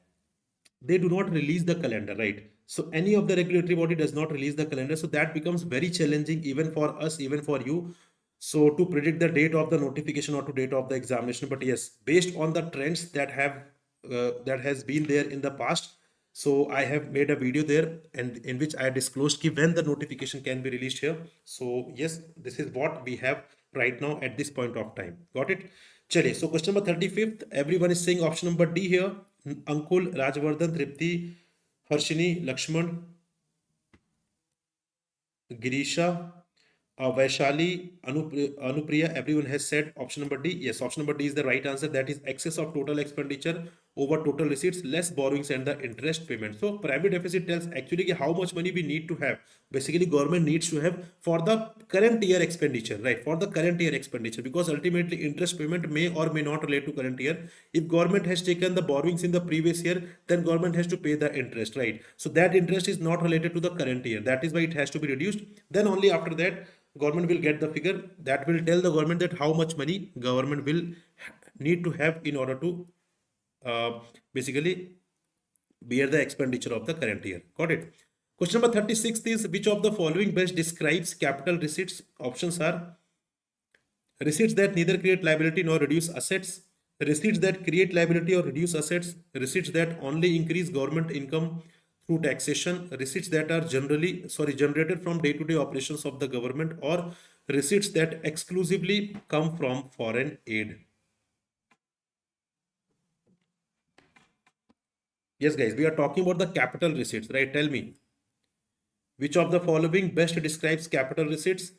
they do not release the calendar, right? So any of the regulatory body does not release the calendar. So that becomes very challenging even for us, even for you. So to predict the date of the notification or to date of the examination. But yes, based on the trends that has been there in the past, so I have made a video there and in which I disclosed when the notification can be released here. So yes, this is what we have right now at this point of time. Got it? Chale. So question number 35th, everyone is saying option number D here. Ankul, Rajvardhan, Tripti, Harshini, Lakshman, Girisha, Vaishali, Anupriya, everyone has said option number D. Yes, option number D is the right answer. That is excess of total expenditure over total receipts, less borrowings and the interest payment. So primary deficit tells actually how much money we need to have. Basically, government needs to have for the current year expenditure, right? For the current year expenditure, because ultimately interest payment may or may not relate to current year. If government has taken the borrowings in the previous year, then government has to pay the interest, right? So that interest is not related to the current year. That is why it has to be reduced. Then only after that, government will get the figure that will tell the government that how much money government will need to have in order to basically bear the expenditure of the current year. Got it? Question number 36 is, which of the following best describes capital receipts? Options are receipts that neither create liability nor reduce assets, receipts that create liability or reduce assets, receipts that only increase government income through taxation, receipts that are generated from day-to-day operations of the government, or receipts that exclusively come from foreign aid. Yes, guys, we are talking about the capital receipts, right? Tell me. Which of the following best describes capital receipts?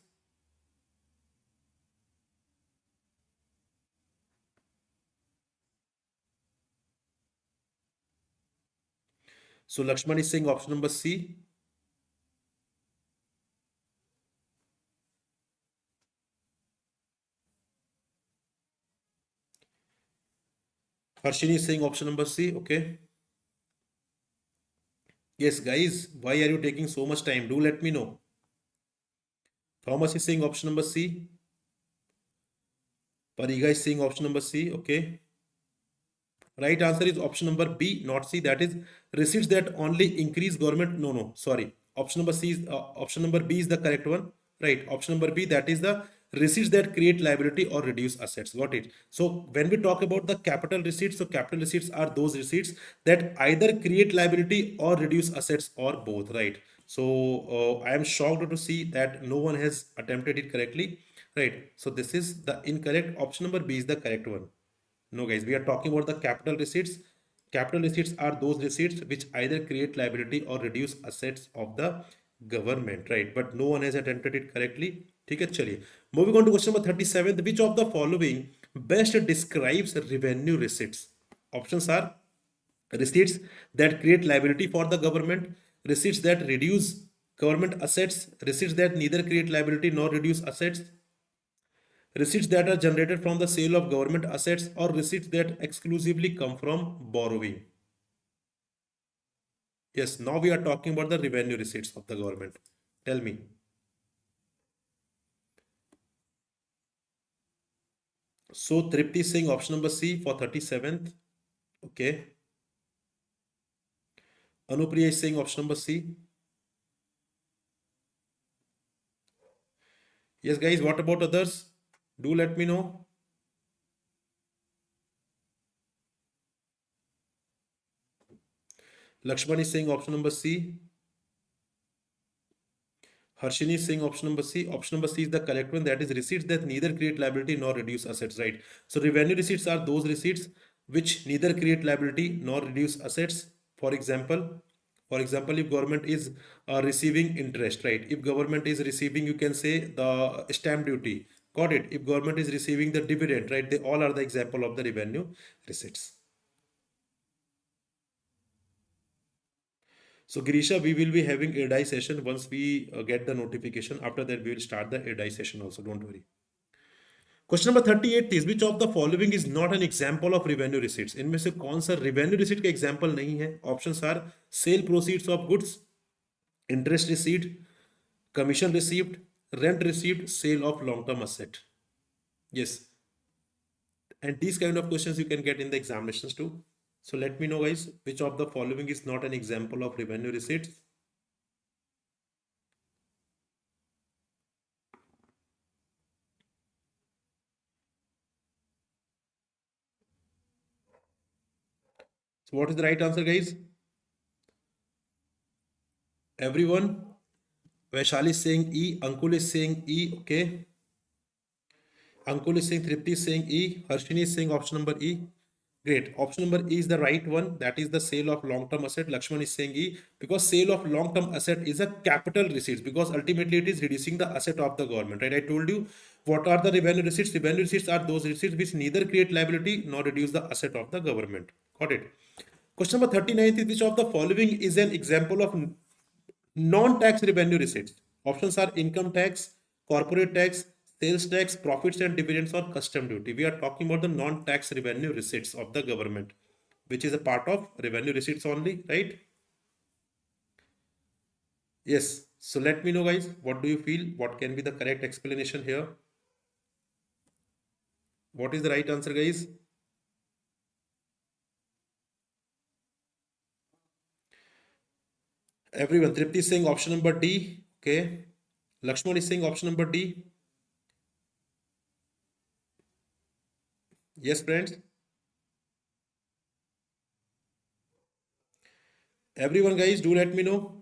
So Lakshman is saying option number C. Harshini is saying option number C. Okay. Yes, guys, why are you taking so much time? Do let me know. Thomas is saying option number C. Pariga is saying option number C. Okay. Right answer is option number B, not C. That is receipts that only increase government. No, no, sorry. Option number C is option number B is the correct one. Right. Option number B, that is the receipts that create liability or reduce assets. Got it. So when we talk about the capital receipts, so capital receipts are those receipts that either create liability or reduce assets or both. Right. So I am shocked to see that no one has attempted it correctly. Right. So this is the incorrect. Option number B is the correct one. No, guys, we are talking about the capital receipts. Capital receipts are those receipts which either create liability or reduce assets of the government, right? But no one has attempted it correctly. ठीक है, चलिए. Moving on to question number 37. Which of the following best describes revenue receipts? Options are receipts that create liability for the government, receipts that reduce government assets, receipts that neither create liability nor reduce assets, receipts that are generated from the sale of government assets, or receipts that exclusively come from borrowing. Yes, now we are talking about the revenue receipts of the government. Tell me. So Tripti is saying option number C for 37th. Okay. Anupriya is saying option number C. Yes, guys, what about others? Do let me know. Lakshman is saying option number C. Harshini is saying option number C. Option number C is the correct one. That is receipts that neither create liability nor reduce assets, right? So revenue receipts are those receipts which neither create liability nor reduce assets. For example, if government is receiving interest, right? If government is receiving, you can say the stamp duty. Got it? If government is receiving the dividend, right? They all are the example of the revenue receipts. So Girisha, we will be having a die session once we get the notification. After that, we will start the a die session also. Don't worry. Question number 38 is which of the following is not an example of revenue receipts? इनमें से कौन सा revenue receipt का example नहीं है? Options are sale proceeds of goods, interest received, commission received, rent received, sale of long-term asset. Yes, and these kind of questions you can get in the examinations too. So let me know, guys, which of the following is not an example of revenue receipts? So what is the right answer, guys? Everyone? Vaishali is saying E. Ankul is saying E. Okay. Ankul is saying, Tripti is saying E. Harshini is saying option number E. Great. Option number E is the right one. That is the sale of long-term asset. Lakshman is saying E because sale of long-term asset is a capital receipts because ultimately it is reducing the asset of the government. Right? I told you what are the revenue receipts. Revenue receipts are those receipts which neither create liability nor reduce the asset of the government. Got it. Question number 39 is which of the following is an example of non-tax revenue receipts? Options are income tax, corporate tax, sales tax, profits and dividends, or custom duty. We are talking about the non-tax revenue receipts of the government, which is a part of revenue receipts only, right? Yes. So let me know, guys, what do you feel? What can be the correct explanation here? What is the right answer, guys? Everyone, Tripti is saying option number D. Okay. Lakshman is saying option number D. Yes, friends. Everyone, guys, do let me know.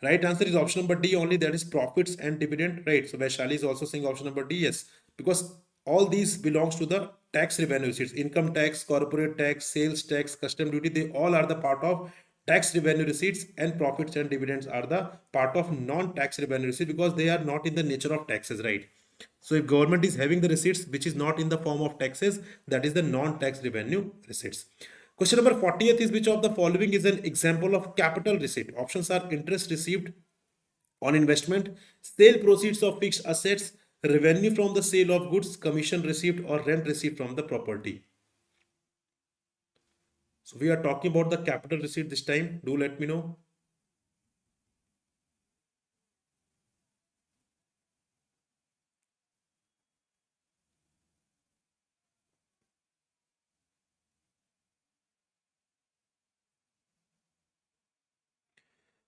Right answer is option number D only, that is profits and dividend, right? So Vaishali is also saying option number D, yes, because all these belongs to the tax revenue receipts. Income tax, corporate tax, sales tax, custom duty, they all are the part of tax revenue receipts, and profits and dividends are the part of non-tax revenue receipts because they are not in the nature of taxes, right? So if government is having the receipts which is not in the form of taxes, that is the non-tax revenue receipts. Question number 40th is, which of the following is an example of capital receipt? Options are interest received on investment, sale proceeds of fixed assets, revenue from the sale of goods, commission received, or rent received from the property. So we are talking about the capital receipt this time. Do let me know.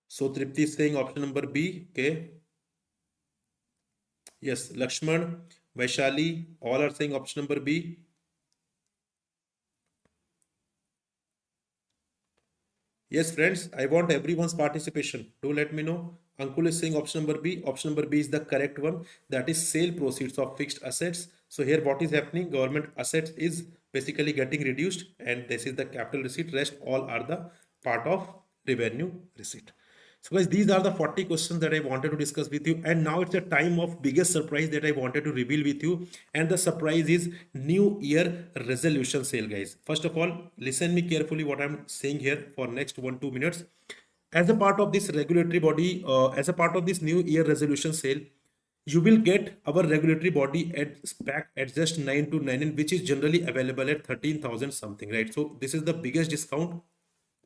So Tripti is saying option number B. Okay. Yes, Lakshman, Vaishali, all are saying option number B. Yes, friends, I want everyone's participation. Do let me know. Ankul is saying option number B. Option number B is the correct one. That is sale proceeds of fixed assets. So here what is happening? Government assets is basically getting reduced, and this is the capital receipt. Rest all are the part of revenue receipt. So guys, these are the 40 questions that I wanted to discuss with you. And now it's a time of biggest surprise that I wanted to reveal with you. And the surprise is New Year resolution sale, guys. First of all, listen me carefully what I'm saying here for next 1-2 minutes. As a part of this regulatory body, as a part of this New Year resolution sale, you will get our regulatory body at back at just 9,299, which is generally available at 13,000 something, right? So this is the biggest discount.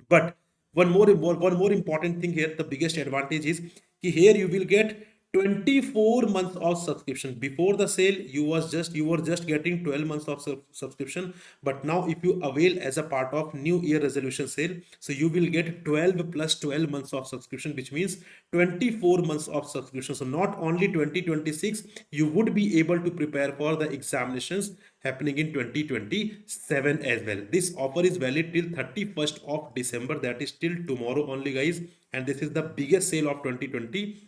But one more important thing here, the biggest advantage is here you will get 24 months of subscription. Before the sale, you were just getting 12 months of subscription, but now if you avail as a part of New Year resolution sale, so you will get 12 plus 12 months of subscription, which means 24 months of subscription. So not only 2026, you would be able to prepare for the examinations happening in 2027 as well. This offer is valid till 31st of December, that is till tomorrow only, guys, and this is the biggest sale of 2025.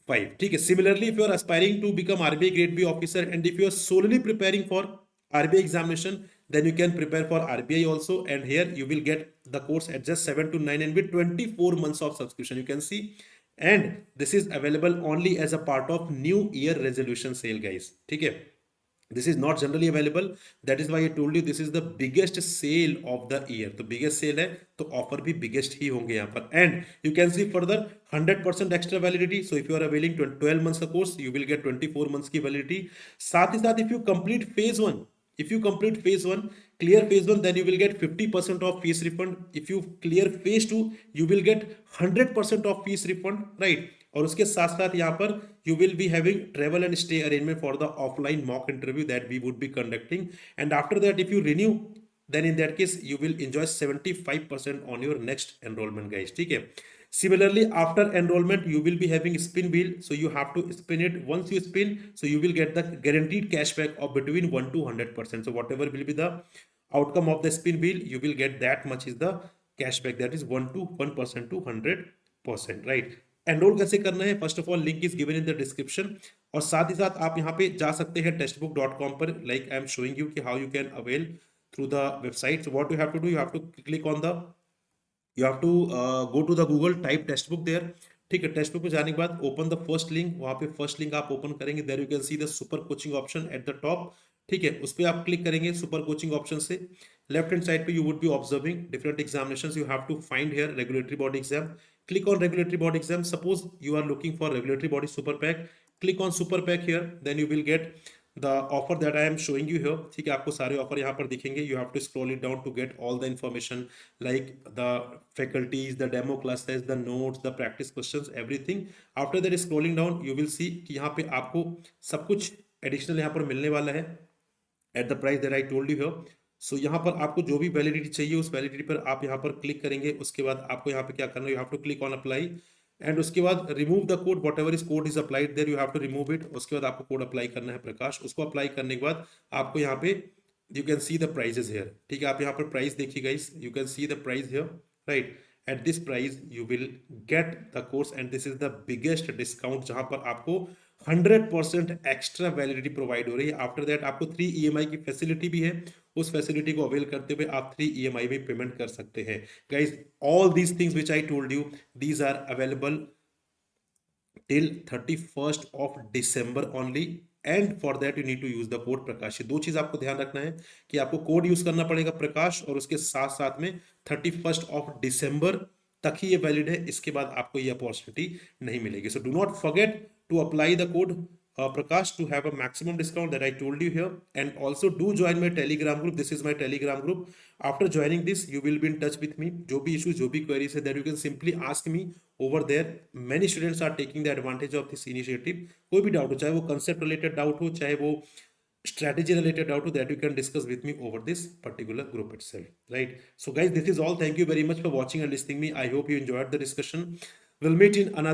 Okay. Similarly, if you are aspiring to become RBI Grade B officer, and if you are solely preparing for RBI examination, then you can prepare for RBI also, and here you will get the course at just 7 to 9 and with 24 months of subscription, you can see. And this is available only as a part of New Year resolution sale, guys. Okay. This is not generally available. That is why I told you this is the biggest sale of the year. तो biggest sale है तो offer भी biggest ही होंगे यहाँ पर. And you can see further 100% extra validity. So if you are availing 12 months का course, you will get 24 months की validity. साथ ही साथ if you complete phase 1, if you complete phase 1, clear phase 1, then you will get 50% of fees refund. If you clear phase 2, you will get 100% of fees refund, right? और उसके साथ साथ यहाँ पर you will be having travel and stay arrangement for the offline mock interview that we would be conducting. And after that, if you renew, then in that case you will enjoy 75% on your next enrollment, guys. ठीक है. Similarly, after enrollment, you will be having spin wheel. So you have to spin it. Once you spin, so you will get the guaranteed cashback of between 1 to 100%. So whatever will be the outcome of the spin wheel, you will get that much is the cashback. That is 1% to 100%, right? Enrol कैसे करना है? First of all link is given in the description, और साथ ही साथ आप यहाँ पे जा सकते हैं textbook.com पर, like I am showing you कि how you can avail through the website. So what you have to do, you have to click on the, you have to go to the Google, type textbook there. ठीक है. Text book पे जाने के बाद open the first link, वहां पे first link आप open करेंगे. There you can see the super coaching option at the top. ठीक है. उस पर आप क्लिक करेंगे सुपर कोचिंग ऑप्शन से. लेफ्ट हैंड साइड पे you would be observing different examinations. You have to find here regulatory body exam. Click on regulatory body exam. Suppose you are looking for regulatory body super pack. Click on super pack here. Then you will get the offer that I am showing you here. ठीक है. आपको सारे offer यहाँ पर दिखेंगे. You have to scroll it down to get all the information like the faculties, the demo classes, the notes, the practice questions, everything. After that, scrolling down, you will see कि यहाँ पे आपको सब कुछ additional यहाँ पर मिलने वाला है at the price that I told you here. सो यहाँ पर आपको जो भी वैलिडिटी चाहिए उस वैलिडिटी पर आप यहाँ पर क्लिक करेंगे. उसके बाद आपको यहाँ पे क्या करना है, you have to click on apply, and उसके बाद remove the code, whatever is code is applied there, you have to remove it. उसके बाद आपको कोड अप्लाई करना है प्रकाश. उसको अप्लाई करने के बाद आपको यहाँ पे you can see the prices here. ठीक है. आप यहाँ पर प्राइस देखिए guys, you can see the price here, right. At this price you will get the course, and this is the biggest discount जहां पर आपको 100% एक्स्ट्रा वैलिडिटी प्रोवाइड हो रही है। आफ्टर दैट आपको 3 EMI की फैसिलिटी भी है, उस फैसिलिटी को अवेल करते हुए आप 3 EMI में पेमेंट कर सकते हैं। Guys, all these things which I told you, these are available till 31st of December only, and for that you need to use the code Prakash. दो चीज आपको ध्यान रखना है कि आपको कोड यूज करना पड़ेगा प्रकाश, और उसके साथ साथ में 31st of December तक ही ये वैलिड है, इसके बाद आपको ये अपॉर्चुनिटी नहीं मिलेगी। So do not forget to apply the code Prakash to have a maximum discount that I told you here, and also do join my Telegram group. This is my Telegram group. After joining this, you will be in touch with me. जो भी issues, जो भी queries है, that you can simply ask me over there. Many students are taking the advantage of this initiative. कोई भी doubt हो, चाहे वो concept related डाउट हो, चाहे वो strategy related doubt, that you can discuss with me over this particular group itself, right? So guys, this is all. Thank you very much for watching and listening me. I hope you enjoyed the discussion. We'll meet in another